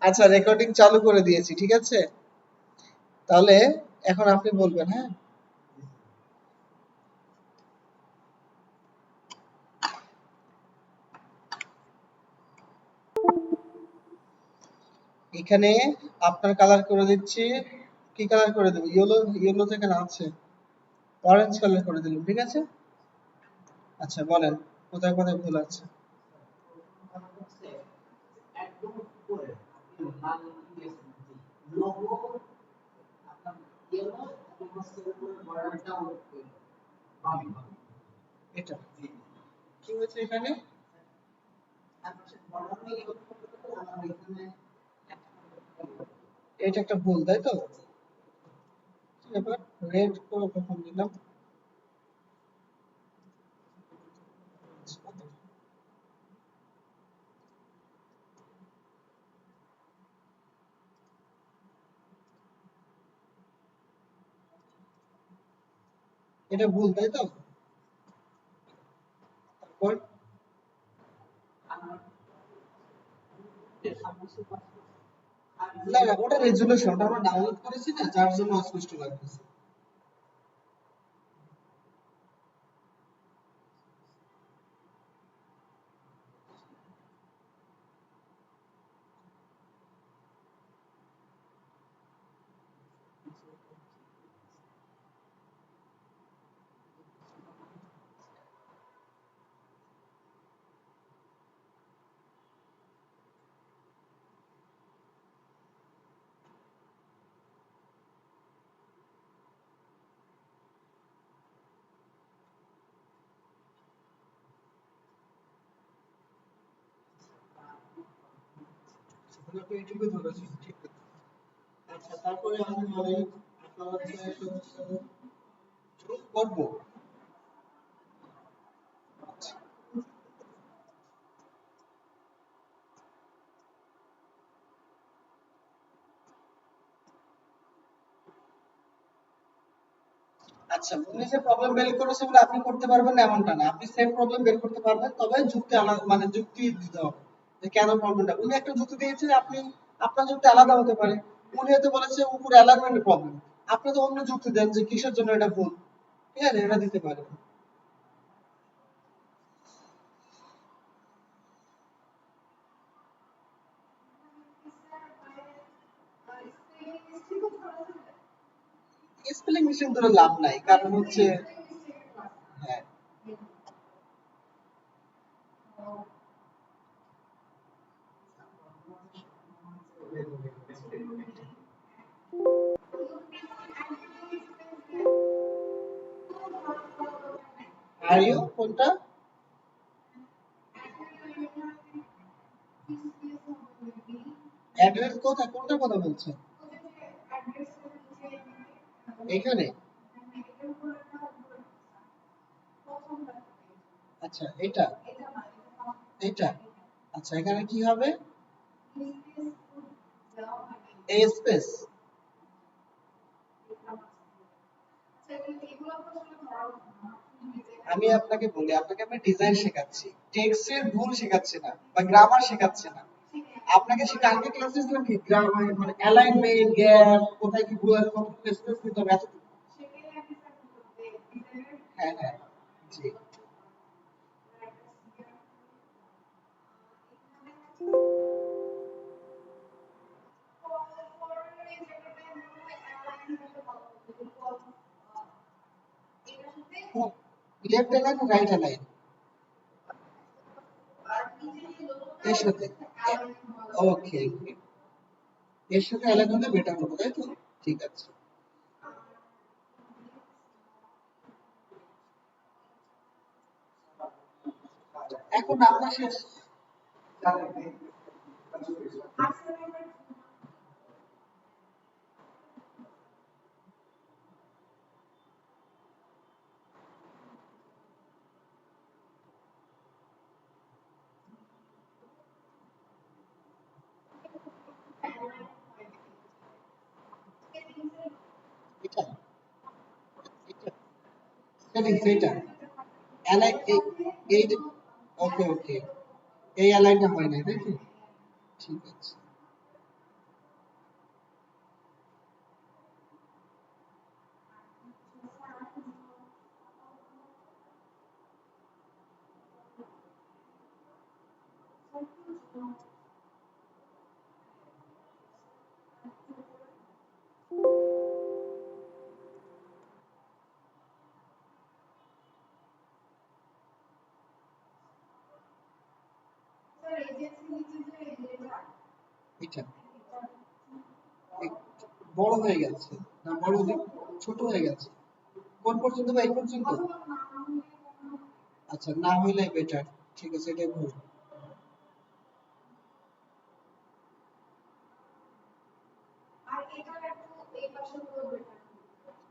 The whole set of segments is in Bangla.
আচ্ছা, রেকর্ডিং চালু করে দিয়েছি, ঠিক আছে? তাহলে এখন আপনি বলবেন, হ্যাঁ? এখানে আপনার কালার করে দিচ্ছি। কি কালার করে দেবো? ইয়েলো, ইয়েলো তো এখানে আছে। অরেঞ্জ কালার করে দিলাম, ঠিক আছে? আচ্ছা, বলেন কোথায় কোথায় ভুল আছে। এটা কি হয়েছে এখানে? এটা একটা ভুল, তাই তো? এবার রেড করে কখন দিলাম? এটা ভুল, তাই তো? তারপর না না, ওটা রেজুলেশন, ওটা আমরা ডাউনলোড করেছি না, যার জন্য অস্পষ্ট লাগতেছে। তাহলে আপনি এইটুকু ধরেছেন, ঠিক আছে। আচ্ছা, তারপরে আপনি বলেন আপনার হচ্ছে করবো। আচ্ছা, উনি যে প্রবলেম বের করেছে বলে আপনি করতে পারবেন না এমনটা না। আপনি সেম প্রবলেম বের করতে পারবেন, তবে যুক্তি আলাদা, মানে যুক্তি দিতে হবে যে কেন প্রবলেমটা। উনি একটা যুক্তি দিয়েছে, আপনি আপনার যুক্তি আলাদা হতে পারে। উনি হয়তো বলেছে উপরে অ্যালাইনমেন্টের প্রবলেম, আপনি তো অন্য যুক্তি দেন যে কিসের জন্য এটা ভুল। ঠিক আছে, এটা দিতে পারেন। স্পেলিং মিস্টেক ধরে লাভ নাই, কারণ হচ্ছে হ্যাঁ। আর ইউ কোনটা? অ্যাড্রেস কোথায়, কোনটার কথা বলছেন? এখানে? আচ্ছা, এটা এটা আচ্ছা, এখানে কি হবে? এ স্পেস। আমি আপনাকে বলি, আপনাকে আমি ডিজাইন শেখাচ্ছি, টেক্সটের ভুল শেখাচ্ছি না বা গ্রামার শেখাচ্ছি না। আপনাকে সে কালকে ক্লাসে ছিল কি গ্রামার, মানে অ্যালাইনমেন্ট, গ্যাপ, কোথায় কি ভুল আছে, কতটুকু স্পেস দিতে হবে, এতটুকু। হ্যাঁ হ্যাঁ, জি। লেফট অ্যালাইন, রাইট অ্যালাইন এর সাথে। ওকে, এর সাথে অ্যালাইন হলে বেটার হবে, তাই তো? ঠিক আছে। এখন আপনার শেষ। এটা এটা সেটিংস, এটা অ্যালাইন, এই ওকে ওকে, এই অ্যালাইনটা হয় নাই তাই তো? ঠিক আছে। এটা বড় হয়ে গেছে না, বড় ছোট হয়ে গেছে? কোন পর্যন্ত বা এই পর্যন্ত? আচ্ছা, না হইলে বেটার। ঠিক আছে, এটাই ভুল।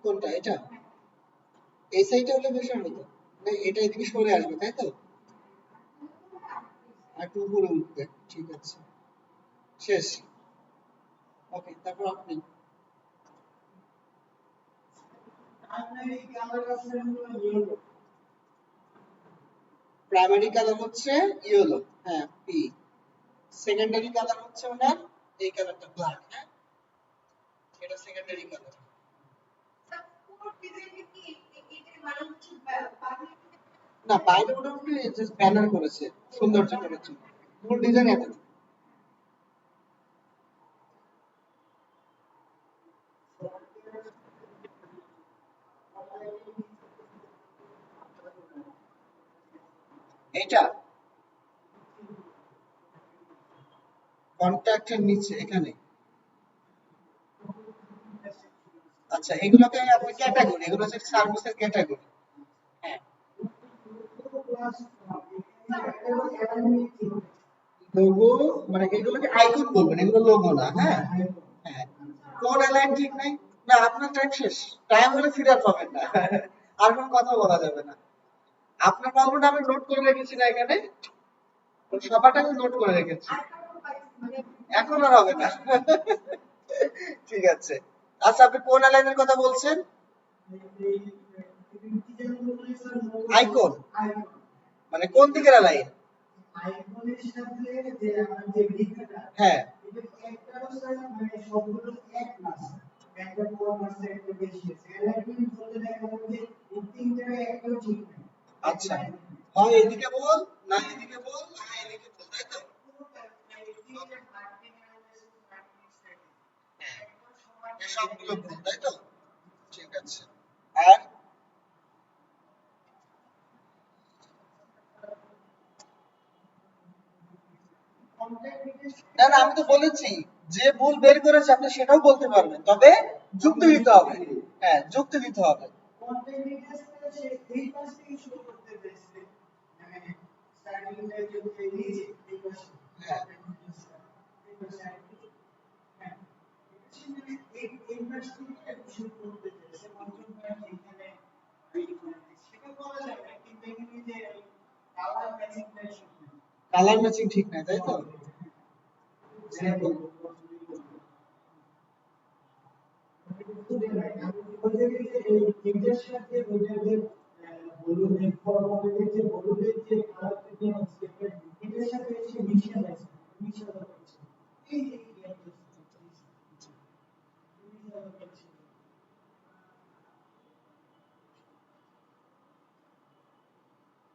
কোনটা এটা? এই সাইডে হলে বেটার হতো, মানে এটা এদিকে সরে আসবে তাই তো? আর একটু উপরে উঠবে। ঠিক আছে, শেষ। ওকে, তারপর আপনি। প্রাইমারি কালার হচ্ছে ইয়েলো, হ্যাঁ পি। সেকেন্ডারি কালার হচ্ছে ওনার এই কালারটা ব্ল্যাক, হ্যাঁ এটা সেকেন্ডারি কালার। না, বাইরে ওটা জাস্ট ব্যানার করেছে, সৌন্দর্য করেছে, মূল ডিজাইন এত। এটা কন্ট্যাক্টের নিচে এখানে। আচ্ছা, এগুলোকে আপনি ক্যাটাগরি, এগুলো হচ্ছে সার্ভিসের ক্যাটাগরি। হ্যাঁ, লোগো মানে এগুলোকে আইকন বলবেন, এগুলো লোগো না, হ্যাঁ। হ্যাঁ, কোন অ্যালাইন ঠিক নাই। না, আপনার টাইম শেষ। টাইম হলে ফিরে আর পাবেন না। আর কোনো কথা বলা যাবে না। আপনার গল্পটা আমি নোট করে রেখেছি না এখানে, সবারটা আমি নোট করে রেখেছি। এখন আর হবে না। ঠিক আছে। আচ্ছা, আপনি কোন অ্যালাইনের কথা বলছেন? আইকন মানে কোন দিকের অ্যালাইন? হ্যাঁ। আচ্ছা, হয় এদিকে বল, না এদিকে বল, না এদিকে বল, তাই তো? হ্যাঁ, এই সবগুলো ভুল তাই তো? ঠিক আছে। আর না না, আমি তো বলেছি যে ভুল বের করেছে আপনি সেটাও বলতে পারবেন, তবে যুক্তি দিতে হবে। হ্যাঁ, যুক্তি দিতে হবে। হ্যাঁ, কালার ম্যাচিং ঠিক নাই তাই তো?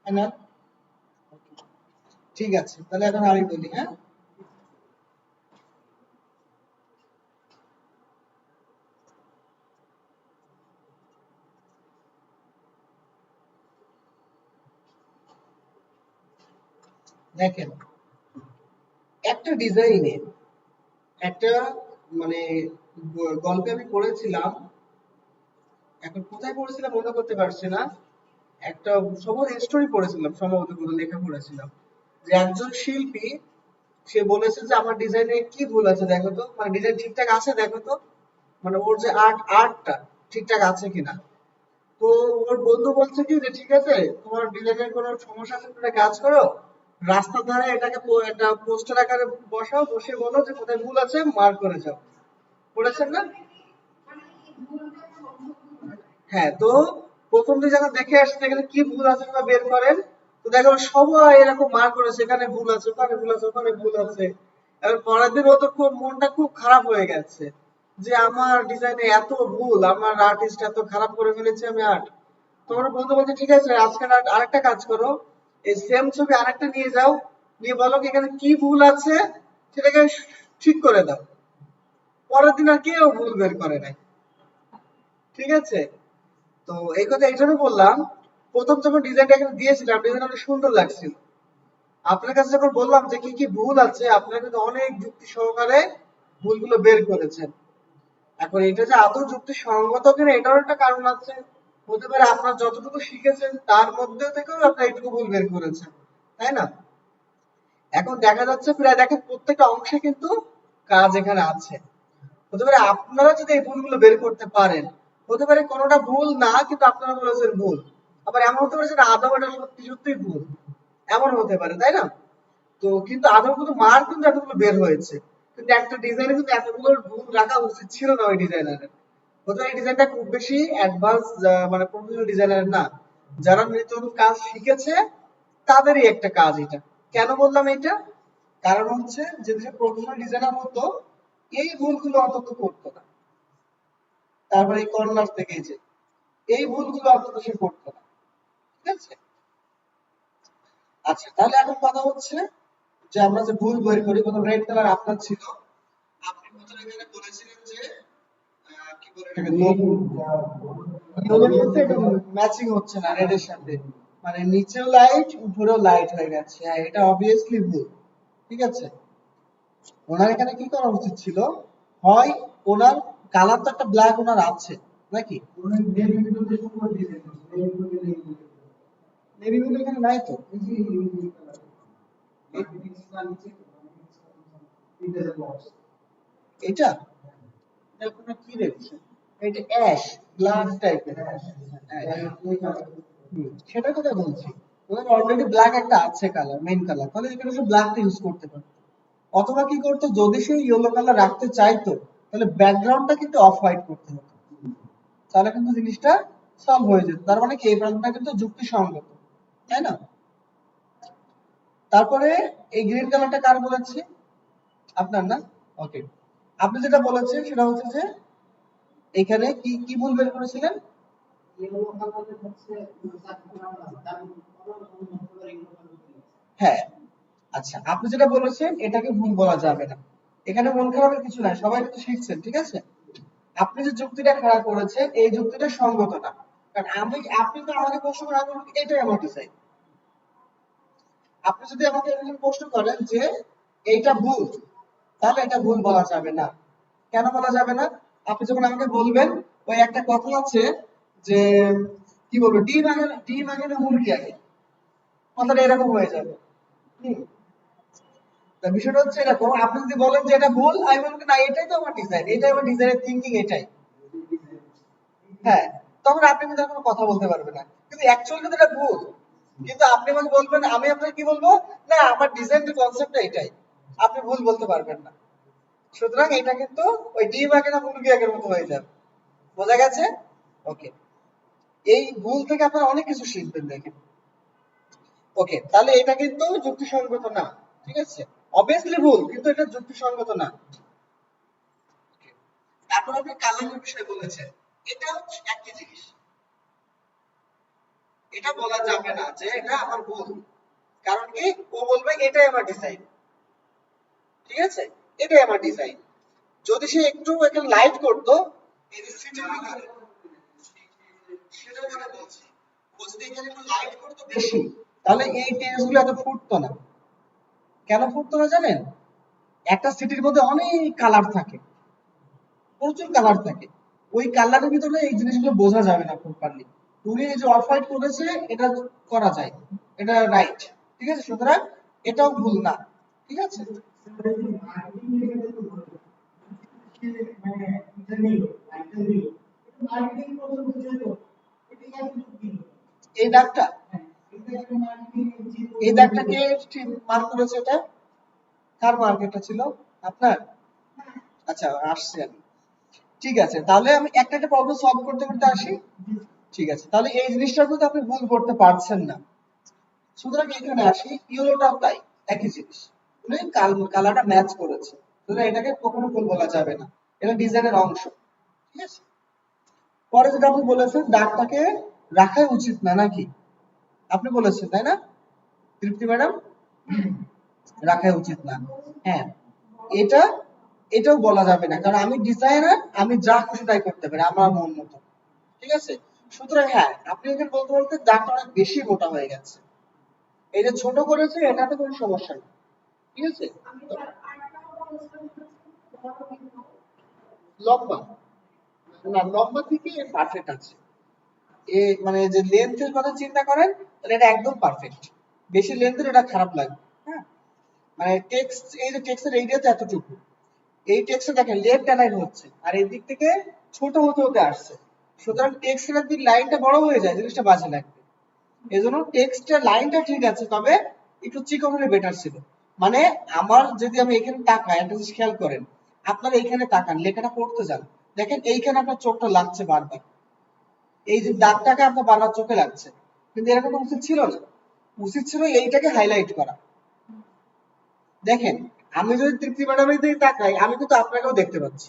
তাই না? ঠিক আছে, তাহলে এখন আমি বলি, হ্যাঁ। দেখেন, একটা ডিজাইনে একটা মানে গল্পে আমি পড়েছিলাম, এখন কোথায় পড়েছিলাম মনে করতে পারছি না। একটা সম্ভবত স্টোরি পড়েছিলাম, সম্ভবত কোনো লেখা পড়েছিলাম, যে একজন শিল্পী সে বলেছে যে আমার ডিজাইনে কি ভুল আছে দেখো তো, মানে ডিজাইন ঠিকঠাক আছে দেখো তো, মানে ওর যে আর্টটা ঠিকঠাক আছে কিনা। তো ওর বন্ধু বলছে কি যে ঠিক আছে, তোমার ডিজাইনের কোনো সমস্যা আছে তুমি একটা কাজ করো, রাস্তার ধারে এটাকে একটা পোস্টার আকারে বসাও, বসে বলো যে কোথায় ভুল আছে মার্ক করে যাও। করেছেন না? হ্যাঁ, তো প্রথম দিন যখন দেখে আসছে এখানে কি ভুল আছে ওরা বের করেন, তো দেখো সবাই এরকম মার্ক করেছে, এখানে ভুল আছে, ওখানে ভুল আছে, ওখানে ভুল আছে। এবার পরের দিন ও তো খুব মনটা খুব খারাপ হয়ে গেছে যে আমার ডিজাইনে এত ভুল, আমার আর্টিস্ট এত খারাপ করে ফেলেছে আমি আর্ট। তোমার বন্ধু বলছে ঠিক আছে আজকে আরেকটা কাজ করো, এই সেম ছবি আরেকটা নিয়ে যাও, নিয়ে বলো কি এখানে কি ভুল আছে সেটাকে ঠিক করে দাও। পরের দিন আর কেউ ভুল বের করে নাই। ঠিক আছে, তো এই কথা এই জন্য বললাম, প্রথম যখন ডিজাইনটা এখানে দিয়েছিলাম ডিজাইন অনেক সুন্দর লাগছিল, আপনার কাছে যখন বললাম যে কি কি ভুল আছে আপনারা কিন্তু অনেক যুক্তি সহকারে ভুলগুলো বের করেছেন। এখন এটা যে আদৌ যুক্তি সঙ্গত কিনা এটারও একটা কারণ আছে, হতে পারে আপনার যতটুকু শিখেছেন তার মধ্যে থেকেও আপনার এইটুকু ভুল বের করেছেন, তাই না? এখন দেখা যাচ্ছে প্রায় দেখেন প্রত্যেকটা অংশে কিন্তু কাজ এখানে আছে। হতে পারে আপনারা যদি এই ভুলগুলো বের করতে পারেন, হতে পারে কোনোটা ভুল না কিন্তু আপনারা বলেছেন ভুল, আবার এমন হতে পারে যে আদৌ এটা সত্যি সত্যি ভুল, এমন হতে পারে, তাই না? তো কিন্তু আদৌ কিন্তু মার কিন্তু এতগুলো বের হয়েছে, কিন্তু একটা ডিজাইনে কিন্তু এতগুলো ভুল রাখা উচিত ছিল না ওই ডিজাইনারের। হয়তো এই ডিজাইনটা খুব বেশি অ্যাডভান্স মানে প্রফেশনাল ডিজাইনার না, যারা নতুন কাজ শিখেছে তাদেরই একটা কাজ এটা। কেন বললাম এটা? কারণ হচ্ছে যে যে প্রফেশনাল ডিজাইনার হতো এই ভুলগুলো অন্তত করতো না। তারপরে এই কর্নার থেকে এই যে এই ভুলগুলো অন্তত সে করতো না। ঠিক আছে, আচ্ছা তাহলে এখন কথা হচ্ছে যে আমরা যে ভুল বের করি, প্রথম রেড কালার আপনার ছিল, আপনি প্রথমে এখানে বলেছিলেন যে কি বলে এটাকে ইয়েলোর সাথে এটা ম্যাচিং হচ্ছে না রেড এর সাথে, মানে নিচেও লাইট উপরেও লাইট হয়ে গেছে, হ্যাঁ এটা অবভিয়াসলি ভুল। ঠিক আছে, ওনার এখানে কি করা উচিত ছিল, হয় ওনার কালার তো একটা ব্ল্যাক ওনার আছে নাকি, নেভি ব্লু এখানে নাই তো, এটা আপনার কি দেখছেন, এটা অ্যাশ ব্ল্যাক টাইপের, সেটার কথা বলছি। ওদের অলরেডি ব্ল্যাক একটা আছে কালার, মেইন কালার, তাহলে এখানে সে ব্ল্যাকটা ইউজ করতে পারে। অথবা কি করতো, যদি সে ইয়েলো কালার রাখতে চাইতো তাহলে ব্যাকগ্রাউন্ডটা কিন্তু অফ হোয়াইট করতে হতো, তাহলে কিন্তু জিনিসটা সলভ হয়ে যেত। তার মানে কি এই প্রবলেমটা কিন্তু যুক্তিসঙ্গত, তাই না? তারপরে এই গ্রিন কালারটা কার বলেছি, আপনার না? ওকে, আপনি যেটা বলেছেন সেটা হচ্ছে যে এখানে কি কি ভুল বের করেছিলেন? হ্যাঁ, আচ্ছা আপনি যেটা বলেছেন এটাকে ভুল বলা যাবে না, এখানে মন খারাপের কিছু নাই, সবাই কিন্তু শিখছেন। ঠিক আছে, আপনি যে যুক্তিটা খাড়া করেছেন এই যুক্তিটা সঙ্গত না, কারণ আপনি তো আমাকে প্রশ্ন করেন আমি বলবো এটাই আমার ডিজাইন। আপনি যদি আমাকে এরকম প্রশ্ন করেন যে এইটা ভুল, তাহলে এটা ভুল বলা যাবে না। কেন বলা যাবে না? আপনি যখন আমাকে বলবেন, ওই একটা কথা আছে যে কি বলবো, ডিম আগে না মুরগি আগে, কথাটা এরকম হয়ে যাবে। হুম, তা বিষয়টা হচ্ছে এরকম, আপনি যদি বলেন যে এটা ভুল, আমি বলবো না এটাই তো আমার ডিজাইন, এটাই আমার ডিজাইনের থিঙ্কিং এটাই। হ্যাঁ, তখন আপনি কিন্তু আর কোনো কথা বলতে পারবেন না, কিন্তু অ্যাকচুয়ালি কিন্তু এটা ভুল। কিন্তু আপনি আমাকে বলবেন, আমি আপনাকে কি বলবো, না আমার ডিজাইনের কনসেপ্টটা এটাই, আপনি ভুল বলতে পারবেন না। সুতরাং এটা কিন্তু ওই ডিম আগে না মুরগি আগের মতো হয়ে যাবে। বোঝা গেছে? ওকে, এই ভুল থেকে আপনারা অনেক কিছু শিখবেন দেখেন। ওকে, তাহলে এটা কিন্তু যুক্তিসঙ্গত না। ঠিক আছে, অবভিয়াসলি ভুল কিন্তু এটা যুক্তিসঙ্গত না। তারপর আপনি কালারের বিষয় বলেছেন, এটা হচ্ছে একই জিনিস, এটা বলা যাবে না যে এটা আমার ভুল, কারণ কি ও বলবে এটাই আমার ডিজাইন। ঠিক আছে, এটাই আমার ডিজাইন। যদি সে একটু এখানে লাইট করতো, এই যে সিটি সেটা মানে বলছি, ও যদি এখানে একটু লাইট করতো বেশি, তাহলে এই টেন্স গুলো এত ফুটতো না। কেন ফুটতো না জানেন? একটা সিটির মধ্যে অনেক কালার থাকে, প্রচুর কালার থাকে, ওই কালারের ভিতরে এই জিনিসগুলো বোঝা যাবে না প্রপারলি। উনি এই যে অফ হোয়াইট করেছে এটা করা যায়, এটা রাইট। ঠিক আছে, সুতরাং এটাও ভুল না। ঠিক আছে, এই দাগটা, এই দাগটা কে মার্ক করেছে, এটা কার মার্ক এটা ছিল, আপনার? আচ্ছা আসছে আমি, ঠিক আছে তাহলে আমি একটা একটা প্রবলেম সলভ করতে করতে আসি। ঠিক আছে, তাহলে এই জিনিসটা কিন্তু আপনি ভুল করতে পারছেন না। সুতরাং এখানে আসি, ইয়েলোটাও তাই, একই জিনিস, মানে কালারটা ম্যাচ করেছে, সুতরাং এটাকে কখনো ভুল বলা যাবে না, এটা ডিজাইনের অংশ। ঠিক আছে, পরে যেটা আপনি বলেছেন দাগটাকে রাখাই উচিত না নাকি, আপনি বলেছেন তাই না তৃপ্তি ম্যাডাম, রাখাই উচিত না। হ্যাঁ, এটা এটাও বলা যাবে না, কারণ আমি ডিজাইনার, আমি যা খুশি তাই করতে পারি আমার মন মতো। ঠিক আছে, সুতরাং হ্যাঁ, আপনি এখানে বলতে বলতে দাগটা অনেক বেশি মোটা হয়ে গেছে, এই যে ছোট করেছে এটাতে কোনো সমস্যা নেই। ঠিক আছে, লম্বা, না লম্বা থেকে পারফেক্ট আছে, এ মানে যে লেন্থের কথা চিন্তা করেন তাহলে এটা একদম পারফেক্ট, বেশি লেন্থের এটা খারাপ লাগবে। হ্যাঁ, মানে টেক্সট, এই যে টেক্সটের এরিয়াতে এতটুকু, এই টেক্সটে দেখেন লেফট অ্যালাইন হচ্ছে আর এই দিক থেকে ছোট হতে হতে আসছে, সুতরাং টেক্সটের যদি লাইনটা বড় হয়ে যায় জিনিসটা বাজে লাগবে। এজন্য টেক্সটের লাইনটা ঠিক আছে, তবে একটু চিকন হলে বেটার ছিল। মানে আমার যদি আমি এখানে তাকাই, একটা জিনিস খেয়াল করেন, আপনারা এইখানে তাকান, লেখাটা পড়তে যান, দেখেন এইখানে আপনার চোখটা লাগছে বারবার, এই যে দাগটাকে আপনার বারবার চোখে লাগছে, কিন্তু এরকম উচিত ছিল না, উচিত ছিল এইটাকে হাইলাইট করা। দেখেন, আমি যদি তৃপ্তি ম্যাডামের দিকে তাকাই আমি কিন্তু আপনাকেও দেখতে পাচ্ছি,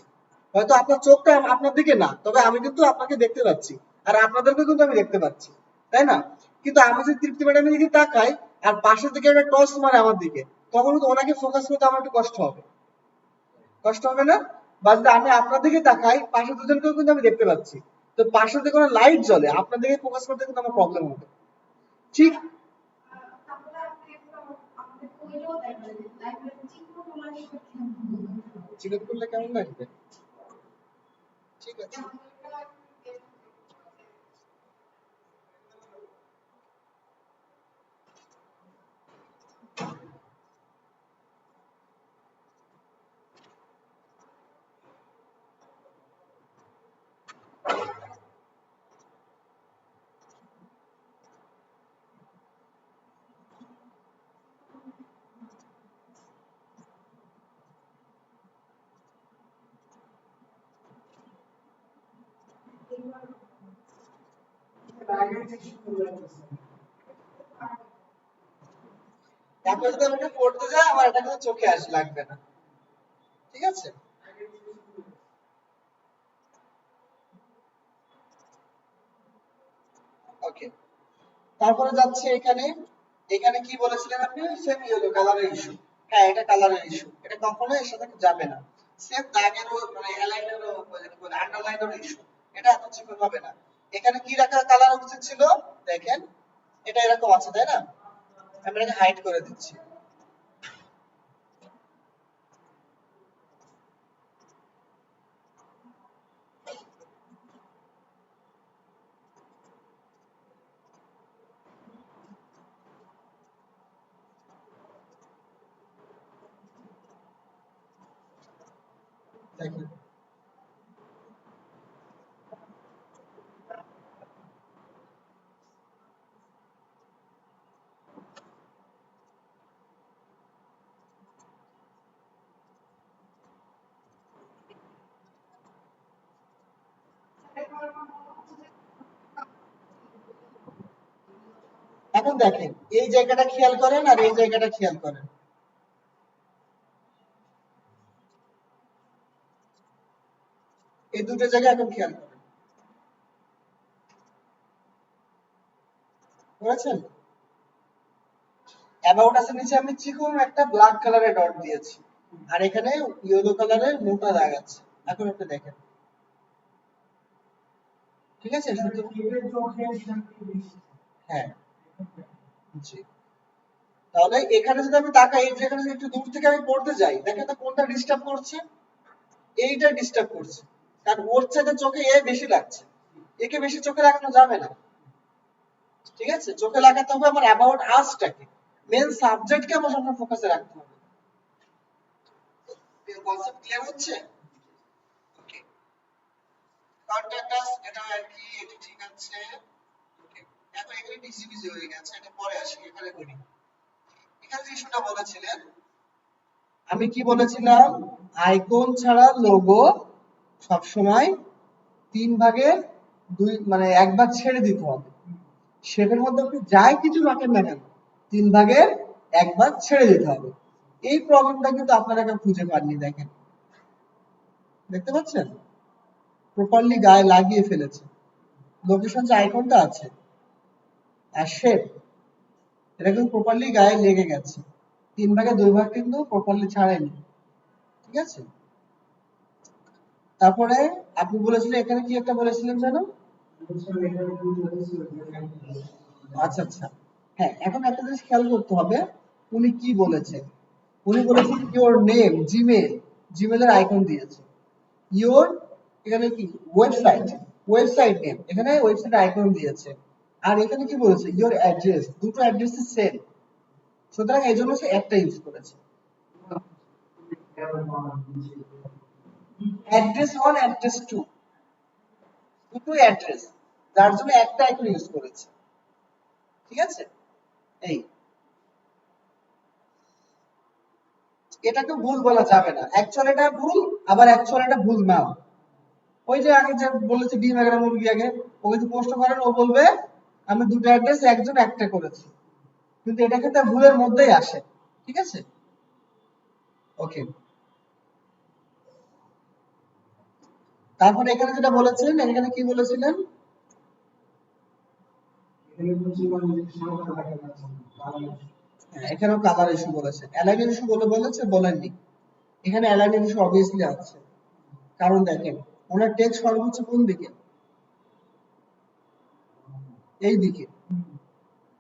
হয়তো আপনার চোখটা আপনার দিকে না, তবে আমি কিন্তু আপনাকে দেখতে পাচ্ছি, আর আপনাদেরকেও কিন্তু আমি দেখতে পাচ্ছি, তাই না? কিন্তু আমি যদি তৃপ্তি ম্যাডামের দিকে তাকাই আর পাশের দিকে একটা টস মারে আমার দিকে, তখন কিন্তু ওনাকে ফোকাস করতে আমার একটু কষ্ট হবে, কষ্ট হবে না? বা যদি আমি আপনার দিকে তাকাই পাশে দুজনকেও কিন্তু আমি দেখতে পাচ্ছি, তো পাশে যদি কোনো লাইট জ্বলে আপনার দিকে ফোকাস করতে কিন্তু আমার প্রবলেম হবে। ঠিক, চিকেন করলে কেমন লাগবে? ঠিক আছে, তারপর যদি আমি এটা পড়তে যাই আমার এটা কিন্তু চোখে লাগবে না। ঠিক আছে, ওকে, তারপরে যাচ্ছে এখানে, এখানে কি বলেছিলেন আপনি, সেম ইয়েলো কালারের ইস্যু। হ্যাঁ, এটা কালারের ইস্যু, এটা কখনো এর সাথে যাবে না। সেম দাগেরও মানে অ্যালাইনেরও মানে আন্ডারলাইনেরও ইস্যু, এটা এত চিকন হবে না। এখানে কি রাখা কালার উচিত ছিল, দেখেন এটা এরকম আছে তাই না, আমি এটাকে হাইড করে দিচ্ছি। দেখেন, এখন দেখেন এই জায়গাটা খেয়াল করেন আর এই জায়গাটা খেয়াল করেন, এই দুটো জায়গা এখন খেয়াল করেন, বুঝেছেন? অ্যাবাউট আছে নিচে আমি চিকন একটা ব্ল্যাক কালারের ডট দিয়েছি, আর এখানে ইয়েলো কালারের মোটা দাগ আছে। এখন আপনি দেখেন, ঠিক আছে? হ্যাঁ, জি। তাহলে এখানে যদি আমি তাকাই, এই যে এখানে যদি একটু দূর থেকে আমি পড়তে যাই, দেখেন তো কোনটা ডিস্টার্ব করছে, এইটা ডিস্টার্ব করছে, কারণ ওর চাইতে চোখে এ বেশি লাগছে, একে বেশি চোখে লাগানো যাবে না। ঠিক আছে, চোখে লাগাতে হবে আমার অ্যাবাউট আসটাকে, মেন সাবজেক্টকে আমার সবসময় ফোকাসে রাখতে হবে। কনসেপ্ট ক্লিয়ার হচ্ছে? ওকে, কন্টাক্ট আস, এটা আর কি, এটা ঠিক আছে। ওকে, এখন এখানে বিজি বিজি হয়ে গেছে, এটা পরে আসি, এখানে করি। এখানে যে ইস্যুটা বলেছিলেন, আমি কি বলেছিলাম, আইকন ছাড়া লোগো সবসময় 3 ভাগের 2 মানে 1 ভাগ ছেড়ে দিতে হবে। শেপের মধ্যে আপনি যাই কিছু রাখেন না কেন, 3/1 ছেড়ে দিতে হবে। এই প্রবলেমটা কিন্তু আপনারা কেউ খুঁজে পাননি, দেখেন দেখতে পাচ্ছেন প্রপারলি গায়ে লাগিয়ে ফেলেছে। লোকেশন যে আইকনটা আছে আর শেপ, এটা কিন্তু প্রপারলি গায়ে লেগে গেছে। 3/2 কিন্তু প্রপারলি ছাড়েনি, ঠিক আছে। তারপরে আপনি বলেছিলেন এখানে কি একটা বলেছিলেন জানো? আচ্ছা আচ্ছা, হ্যাঁ এখন একটা জিনিস খেয়াল করতে হবে উনি কি বলেছে। উনি বলেছেন ইওর নেম জিমেল, জিমেলের আইকন দিয়েছে। ইওর এখানে কি ওয়েবসাইট, ওয়েবসাইট নেম এখানে ওয়েবসাইট আইকন দিয়েছে। আর এখানে কি বলেছে ইওর অ্যাড্রেস, দুটো অ্যাড্রেস সেম, সুতরাং এই জন্য সে একটা ইউজ করেছে। অ্যাড্রেস 1 অ্যাড্রেস 2 দুটো অ্যাড্রেস, যার জন্য একটা আইকন ইউজ করেছে, ঠিক আছে। এই এটাকে ভুল বলা যাবে না, অ্যাকচুয়ালি এটা ভুল, আবার অ্যাকচুয়ালি এটা ভুল না। ওই যে আগে যে বলেছে ডিম এগারো মুরগি, আগে ও কিন্তু প্রশ্ন করেন, ও বলবে আমি দুটো অ্যাড্রেস একজন একটা করেছি, কিন্তু এটা কিন্তু ভুলের মধ্যেই আসে, ঠিক আছে। ওকে, তারপরে এখানে যেটা বলেছিলেন, এখানে কি বলেছিলেন? হ্যাঁ, এখানেও কালার ইস্যু বলেছে, অ্যালাইন ইস্যু বলেছে বলেননি। এখানে অ্যালাইন ইস্যু অবভিয়াসলি আছে, কারণ দেখেন ওনার টেক্সট সর্বোচ্চ কোন দিকে, এই দিকে,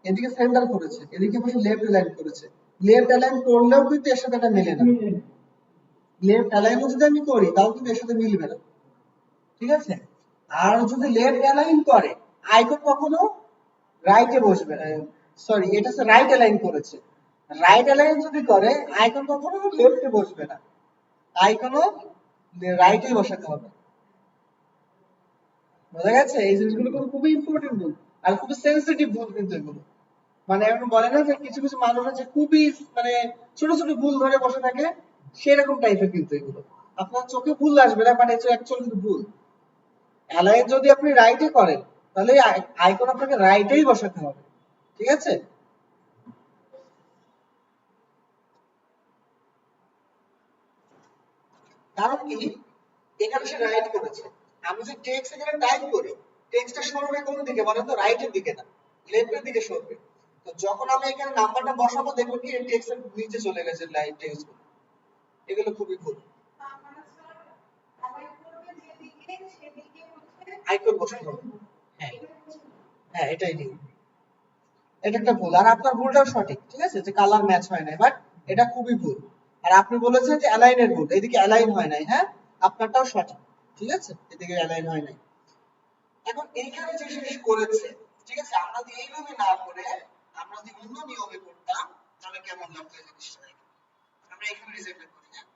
এদিকে সেন্টার করেছে, এদিকে বসে লেফট অ্যালাইন করেছে। লেফট অ্যালাইন করলেও কিন্তু এর সাথে এটা মেলে না, লেফট অ্যালাইনও যদি আমি করি তাও কিন্তু এর সাথে মিলবে না, ঠিক আছে। আর যদি লেফট অ্যালাইন করে আইকন কখনো রাইটে বসবে, সরি এটা হচ্ছে রাইট অ্যালাইন করেছে, রাইট অ্যালাইন যদি করে আইকন কখনো লেফটে বসবে না, আইকনও রাইটে বসাতে হবে। বোঝা গেছে? এই জিনিসগুলো কিন্তু খুবই ইম্পর্টেন্ট ভুল, আর খুবই সেন্সিটিভ ভুল কিন্তু এগুলো। মানে এখন বলে না যে কিছু কিছু মানুষ আছে খুবই মানে ছোট ছোট ভুল ধরে বসে থাকে, সেরকম টাইপের কিন্তু এগুলো। আপনার চোখে ভুল আসবে না, বাট এটা অ্যাকচুয়ালি কিন্তু ভুল। অ্যালাইন যদি আপনি রাইটে করেন তাহলে আইকন আপনাকে রাইটেই বসাতে হবে, ঠিক আছে। কারণ কি এখানে সে রাইট করেছে, আমি যে টেক্সট এখানে টাইপ করি টেক্সটটা সরবে কোন দিকে বলেন তো, রাইটের দিকে না লেফটের দিকে সরবে। তো যখন আমি এখানে নাম্বারটা বসাবো দেখবো কি টেক্সটের নিচে চলে গেছে লাইন টেক্সট, এগুলো খুবই ভুল। আইকন বসাতে হবে, হ্যাঁ হ্যাঁ এটাই নিয়ম, এটা একটা ভুল। আর আপনার ভুলটাও সঠিক, ঠিক আছে, যে কালার ম্যাচ হয় নাই, বাট এটা খুবই ভুল। আর আপনি বলেছেন যে অ্যালাইনের ভুল, এদিকে অ্যালাইন হয় নাই, হ্যাঁ আপনারটাও সঠিক, ঠিক আছে, এদিকে অ্যালাইন হয় নাই। এখন এইখানে যে জিনিস করেছে, ঠিক আছে, আমরা যদি এইভাবে না করে আমরা যদি অন্য নিয়মে করতাম তাহলে কেমন লাগতো এই জিনিসটা। আমরা এখানে রিজেক্ট করি, হ্যাঁ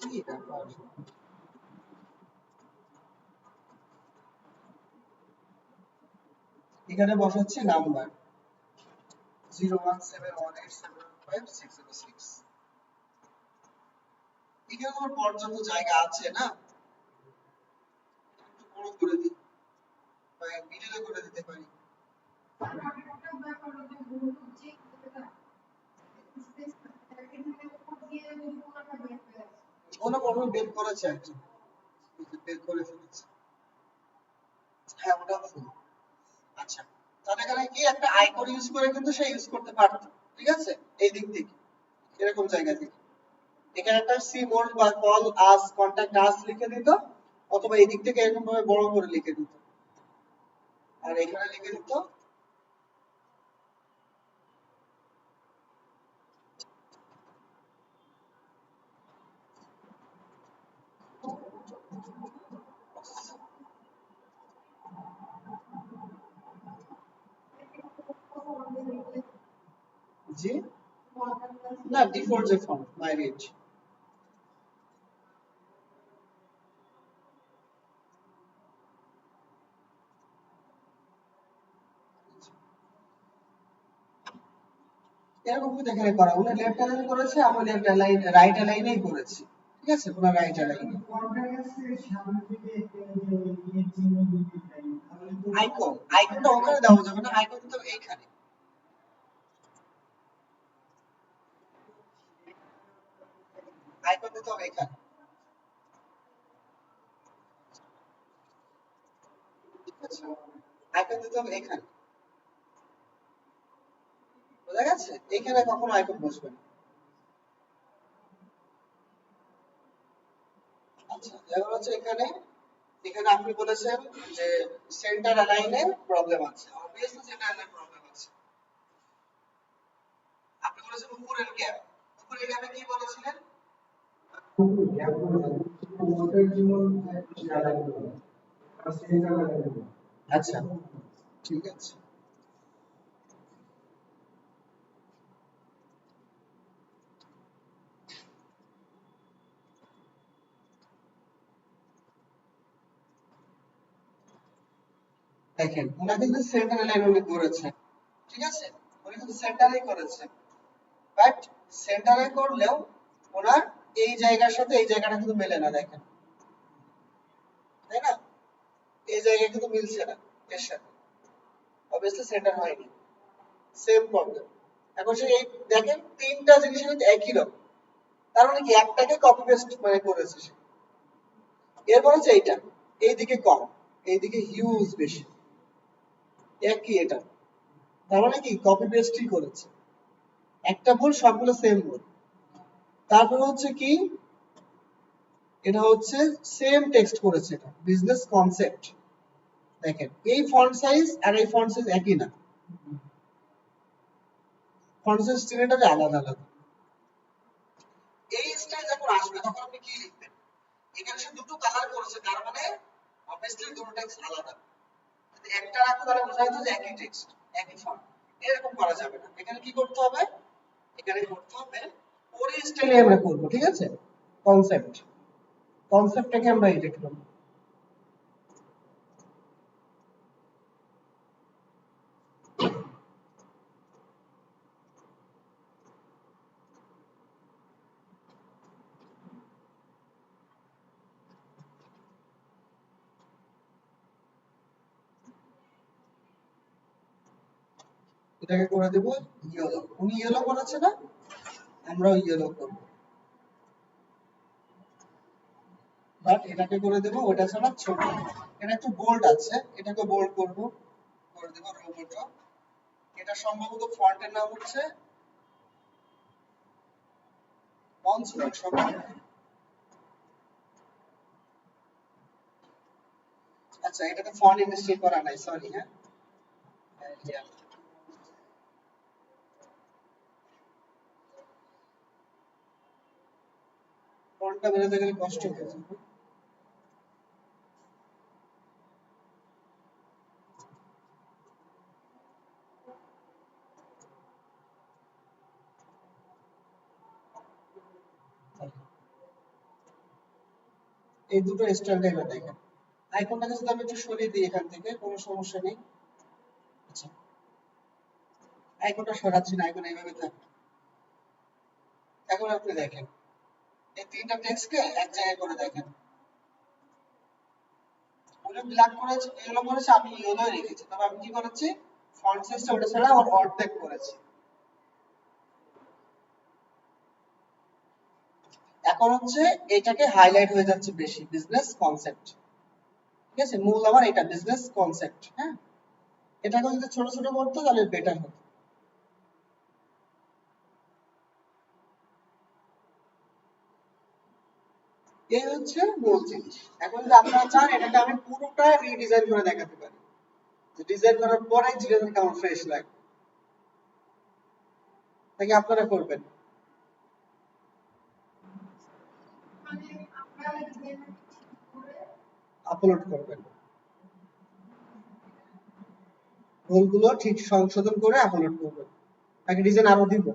কি ব্যাপার, এখানে বসাচ্ছি নাম্বার 01718715606। এখানে আমার পর্যাপ্ত জায়গা আছে না, একটু বড় করে দিই বা মিডিলে করে দিতে পারি। কোনো প্রবলেম বের করেছে একজন, বের করে ফেলেছে, হ্যাঁ ওটা ফুল। আচ্ছা, তাহলে এখানে কি একটা আইকন ইউজ করে কিন্তু সে ইউজ করতে পারতো, ঠিক আছে, এই দিক থেকে এরকম জায়গা থেকে এখানে একটা সি মোড বা কল আস কন্টাক্ট আস লিখে দিত, অথবা এই দিক থেকে এরকম ভাবে বড় করে লিখে দিত, আর এখানে লিখে দিত জি না ডিফল্ট যে ফন্ট মাই রিচ। এরকম কিন্তু এখানে করা, উনি লেফট অ্যালাইন করেছে, আমরা লেফট অ্যালাইন রাইট অ্যালাইনেই করেছি, ঠিক আছে, ওনার রাইট অ্যালাইনে। আইকন, আইকনটা ওখানে দেওয়া যাবে না, আইকন তো এইখানে। আইকন দিতে হবে এখানে, ঠিক আছে, আইকন দিতে হবে এখানে, বোঝা গেছে? এখানে কখনো আইকন বসবে না। আচ্ছা, এবার হচ্ছে এখানে, এখানে আপনি বলেছেন যে সেন্টার অ্যালাইনে প্রবলেম আছে, অবভিয়াসলি সেন্টার অ্যালাইনে প্রবলেম আছে। আপনি বলেছেন উপরের গ্যাপ, উপরের গ্যাপে কি বলেছিলেন? আচ্ছা, ঠিক আছে। দেখেন ওনা কিন্তু সেন্টার লাইন উনি করেছে, ঠিক আছে, উনি কিন্তু সেন্টারে করেছে, বাট সেন্টারে করলেও ওনার এই জায়গার সাথে এই জায়গাটা কিন্তু মেলে না, দেখেন, তাই না? এই জায়গা কিন্তু মিলছে না এর সাথে, অবভিয়াসলি সেন্টার হয়নি, সেম প্রবলেম। এখন সে এই দেখেন তিনটা জিনিসের কিন্তু একই রকম, তার মানে কি একটাকে কপি পেস্ট মানে করেছে সে। এরপর হচ্ছে এইটা, এইদিকে কম, এইদিকে হিউজ বেশি, একই এটা, তার মানে কি কপি পেস্টই করেছে, একটা ভুল সবগুলো সেম ভুল। তারপর হচ্ছে কি, এটা হচ্ছে সেম টেক্সট করেছে, এটা বিজনেস কনসেপ্ট, দেখেন এই ফন্ট সাইজ আর এই ফন্ট সাইজ একই না, ফন্ট সাইজ তিনটা আলাদা আলাদা। এই স্টাইল যখন আসবে তখন আপনি কি লিখবেন? এখানে সে দুটো কালার করেছে, তার মানে অবভিয়াসলি দুটো টেক্সট আলাদা। যদি একটা রাখো তাহলে বোঝা যেত যে একই টেক্সট, একই ফন্ট। এরকম করা যাবে না, এখানে কি করতে হবে? এখানে করতে হবে ওর স্টাইলে আমরা করব, ঠিক আছে, কনসেপ্ট, কনসেপ্টটাকে আমরা এডিট করব। এটাকে করে দেব ইয়েলো, উনি ইয়েলো করেছে না, আমরাও ইয়েলো করব, বাট এটাকে করে দেব ওটা ছাড়া ছোট, এটা একটু বোল্ড আছে, এটাকে বোল্ড করব, করে দেব রোবোটো। এটা সম্ভবত ফন্টের নাম হচ্ছে মনস্লট সম্ভবত। আচ্ছা, এটাতে ফন্ট ইনস্টল করা নাই, সরি, হ্যাঁ, ফন্টটা বেরোতে গেলে কষ্ট হয়ে যাবে। এই দুটো স্টাইলটা এবার দেখেন, আইকনটাকে যদি আমি একটু সরিয়ে দিই এখান থেকে, কোনো সমস্যা নেই। আচ্ছা, আইকনটা সরাচ্ছি না, আইকন এইভাবে থাকবে। এখন আপনি দেখেন এই তিনটা টেক্সটকে এক জায়গায় করে দেখেন, ওটা ব্ল্যাক করেছে, ইয়েলো করেছে, আমি ইয়েলোই রেখেছি, তবে আমি কি করেছি, ফন্ট সাইজটা ওটা ছাড়া আমার অর্ধেক করেছি। এখন হচ্ছে এটাকে হাইলাইট হয়ে যাচ্ছে বেশি, বিজনেস কনসেপ্ট, ঠিক আছে, মূল আমার এটা বিজনেস কনসেপ্ট, হ্যাঁ, এটাকে যদি ছোট ছোট করতো তাহলে বেটার হতো। এই হচ্ছে মূল জিনিস। এখন যদি আপনারা চান এটাকে আমি পুরোটা রিডিজাইন করে দেখাতে পারি, যে ডিজাইন করার পরে জিনিসটা কেমন ফ্রেশ লাগে, নাকি আপনারা করবেন? আপলোড করবেন, ভুলগুলো ঠিক সংশোধন করে আপলোড করবেন, নাকি ডিজাইন আরো দিব?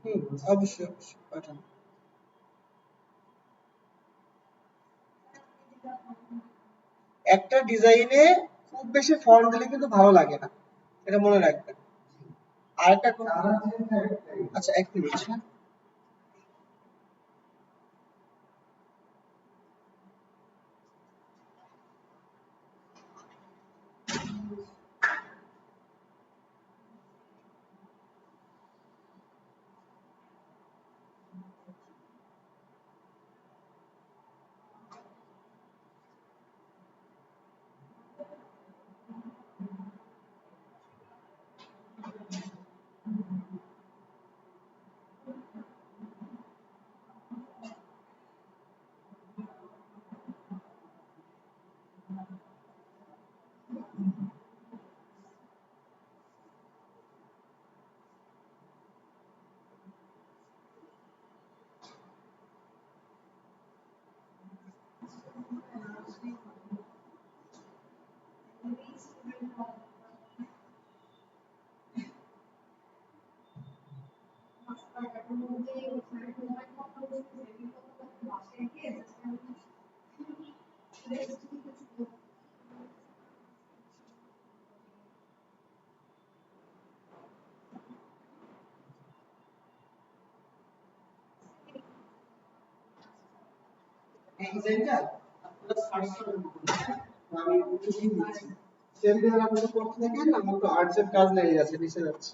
হুম, অবশ্যই অবশ্যই পাঠান। একটা ডিজাইনে খুব বেশি ফন্ট দিলে কিন্তু ভালো লাগে না, এটা মনে রাখবেন। আরেকটা কথা, আচ্ছা এক মিনিট, হ্যাঁ। এই ডিজাইনটা আপনারা সার্চ করে দেখুন, হ্যাঁ? আমি উত্তর দিচ্ছি। সেম ডিজাইন আপনারা করতে থাকেন, আমার তো আর্টসের কাজ লেগে গেছে, নিচে যাচ্ছে।